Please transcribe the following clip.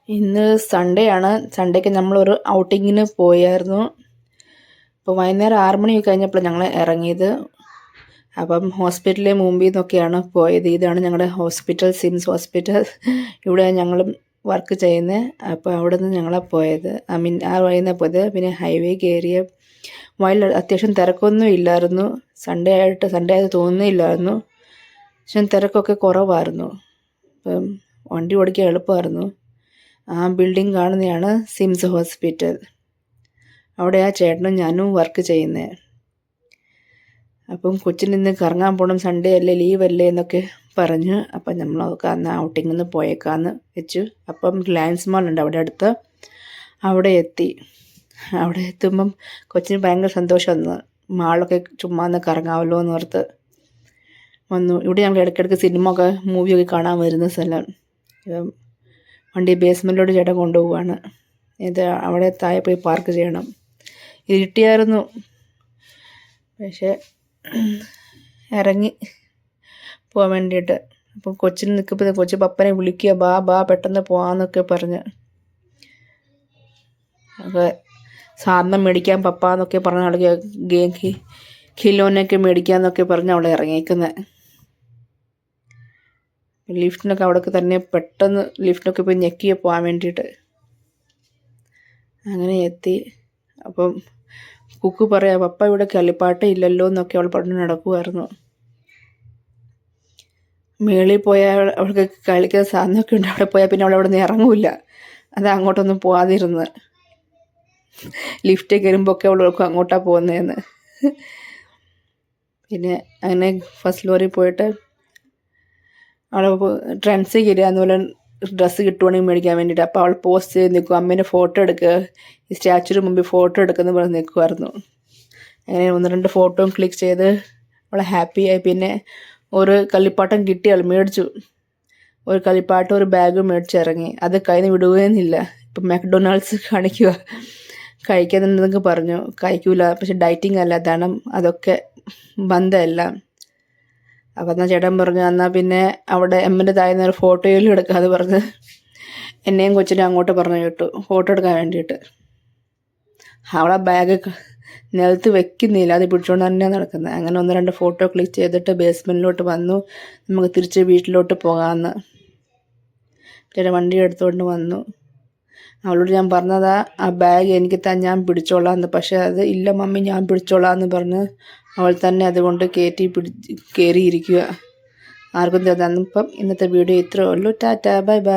ഇന്ന് സൺഡേ ആണ്. സൺഡേക്ക് നമ്മളൊരു ഔട്ടിങ്ങിന് പോയായിരുന്നു. അപ്പോൾ വൈകുന്നേരം 6 മണി കഴിഞ്ഞപ്പോൾ ഞങ്ങൾ ഇറങ്ങിയത്. അപ്പം ഹോസ്പിറ്റലിലെ മുമ്പിൽ നിന്നൊക്കെയാണ് പോയത്. ഇതാണ് ഞങ്ങളുടെ ഹോസ്പിറ്റൽ, സിംസ് ഹോസ്പിറ്റൽ. ഇവിടെ ഞങ്ങൾ വർക്ക് ചെയ്യുന്നത്. അപ്പോൾ അവിടെ നിന്ന് ഞങ്ങളാണ് പോയത്. ആ വഴിയിൽ നിന്നാണ് പോയത്. പിന്നെ ഹൈവേ കയറിയ വഴിയിൽ അത്യാവശ്യം തിരക്കൊന്നും ഇല്ലായിരുന്നു. സൺഡേ ആയത് തോന്നുന്നില്ലായിരുന്നു. പക്ഷെ തിരക്കൊക്കെ കുറവായിരുന്നു. അപ്പം വണ്ടി ഓടിക്കാൻ എളുപ്പമായിരുന്നു. ആ ബിൽഡിംഗ് കാണുന്നതാണ് സിംസ് ഹോസ്പിറ്റൽ. അവിടെ ആ ചേട്ടനും ഞാനും വർക്ക് ചെയ്യുന്നത്. അപ്പം കൊച്ചിനിന്ന് കറങ്ങാൻ പോകണം, സൺഡേ അല്ലേ, ലീവല്ലേ എന്നൊക്കെ പറഞ്ഞു. അപ്പം നമ്മളൊക്കെ അന്ന് ഔട്ടിങ്ങിന് പോയേക്കാന്ന് വെച്ചു. അപ്പം റിലയൻസ് മാൾ ഉണ്ട് അവിടെ അടുത്ത്. അവിടെ എത്തി. അവിടെ എത്തുമ്പം കൊച്ചിന് ഭയങ്കര സന്തോഷം വന്നു. മാളൊക്കെ ചുമ്മാ ഒന്ന് കറങ്ങാമല്ലോ എന്ന് ഓർത്ത് വന്നു. ഇവിടെ ഞങ്ങൾ ഇടയ്ക്കിടയ്ക്ക് മൂവിയൊക്കെ കാണാൻ വരുന്ന സ്ഥലം. വണ്ടി ബേസ്മെൻറ്റിലോട്ട് ചേട്ടൻ കൊണ്ടുപോവാണ്. ഇത് അവിടെ താഴെ പോയി പാർക്ക് ചെയ്യണം. ഇരുട്ടിയായിരുന്നു, പക്ഷേ ഇറങ്ങി പോകാൻ വേണ്ടിയിട്ട്. അപ്പോൾ കൊച്ചിന് നിൽക്കുമ്പോൾ കൊച്ചു പപ്പനെ വിളിക്കുക, ബാ പെട്ടെന്ന് പോകാമെന്നൊക്കെ പറഞ്ഞ്. അപ്പോൾ സാധനം മേടിക്കാൻ പപ്പാന്നൊക്കെ പറഞ്ഞ ആൾ ഖിലോനൊക്കെ മേടിക്കാമെന്നൊക്കെ പറഞ്ഞ് അവിടെ ഇറങ്ങിയിരിക്കുന്നത്. ലിഫ്റ്റിനൊക്കെ അവിടേക്ക് തന്നെ പെട്ടെന്ന് ലിഫ്റ്റിനൊക്കെ പോയി ഞെക്കിയ പോകാൻ വേണ്ടിയിട്ട്. അങ്ങനെ എത്തി. അപ്പം കുക്ക് പറയാം, പപ്പ ഇവിടെ കളിപ്പാട്ടം ഇല്ലല്ലോ എന്നൊക്കെ അവൾ പറഞ്ഞു നടക്കുമായിരുന്നു. മേളിൽ പോയാൽ അവൾക്ക് കളിക്കുന്ന സാധനമൊക്കെ ഉണ്ട്. അവിടെ പോയാൽ പിന്നെ അവളവിടെ നിന്ന് ഇറങ്ങില്ല. അത് അങ്ങോട്ടൊന്നും പോകാതിരുന്ന് ലിഫ്റ്റ് കയറുമ്പോൾ അവൾക്ക് അങ്ങോട്ടാണ് പോകുന്നതെന്ന്. പിന്നെ അങ്ങനെ ഫസ്റ്റ് ഫ്ലോറിൽ പോയിട്ട് അവൾ ട്രെൻഡ്സ് കയറുക അതുപോലെ ഡ്രസ്സ് കിട്ടുവാണെങ്കിൽ മേടിക്കാൻ വേണ്ടിയിട്ട്. അപ്പോൾ അവൾ പോസ്റ്റ് ചെയ്ത് നിൽക്കും, അമ്മേൻ്റെ ഫോട്ടോ എടുക്കുക, ഈ സ്റ്റാച്യൂന് മുമ്പിൽ ഫോട്ടോ എടുക്കുന്ന പറഞ്ഞ് നിൽക്കുമായിരുന്നു. അങ്ങനെ 1-2 ഫോട്ടോയും ക്ലിക്ക് ചെയ്ത് അവളെ ഹാപ്പിയായി. പിന്നെ ഒരു കളിപ്പാട്ടം കിട്ടി, അവൾ മേടിച്ചു. ഒരു കളിപ്പാട്ടം ഒരു ബാഗും മേടിച്ചിറങ്ങി. അത് കയ്യിൽ നിന്ന് വിടുകയെന്നില്ല. ഇപ്പം മാക്ഡൊണാൾഡ്സ് കാണിക്കുക, കഴിക്കുന്നുണ്ടെന്നൊക്കെ പറഞ്ഞു. കഴിക്കൂല, പക്ഷെ ഡയറ്റിങ് അല്ല, ധനം അതൊക്കെ ബന്ധമല്ല. അപ്പം എന്നാൽ ചേട്ടൻ പറഞ്ഞു, എന്നാൽ പിന്നെ അവിടെ എമ്മൻ്റെ താഴ്ന്ന ഒരു ഫോട്ടോയിലും എടുക്കാതെ പറഞ്ഞ് എന്നെയും കൊച്ചിനെ അങ്ങോട്ട് പറഞ്ഞു കേട്ടു ഫോട്ടോ എടുക്കാൻ വേണ്ടിയിട്ട്. അവളെ ബാഗ് നിലത്ത് വെക്കുന്നില്ല, അത് പിടിച്ചുകൊണ്ട് തന്നെയാണ് നടക്കുന്നത്. അങ്ങനെ 1-2 ഫോട്ടോ ക്ലിക്ക് ചെയ്തിട്ട് ബേസ്മെൻറ്റിലോട്ട് വന്നു. നമുക്ക് തിരിച്ച് വീട്ടിലോട്ട് പോകാമെന്ന് ചേട്ടൻ വണ്ടി എടുത്തുകൊണ്ട് വന്നു. അവളോട് ഞാൻ പറഞ്ഞതാ ആ ബാഗ് എനിക്ക് ഞാൻ പിടിച്ചോളാം എന്ന്. പക്ഷേ അത് ഇല്ല മമ്മി ഞാൻ പിടിച്ചോളാം എന്ന് പറഞ്ഞ് അവൾ തന്നെ അതുകൊണ്ട് കയറിയിരിക്കുക. ആർക്കും തന്നിപ്പം ഇന്നത്തെ വീഡിയോ ഇത്രയേ ഉള്ളൂ. Tata, bye bye.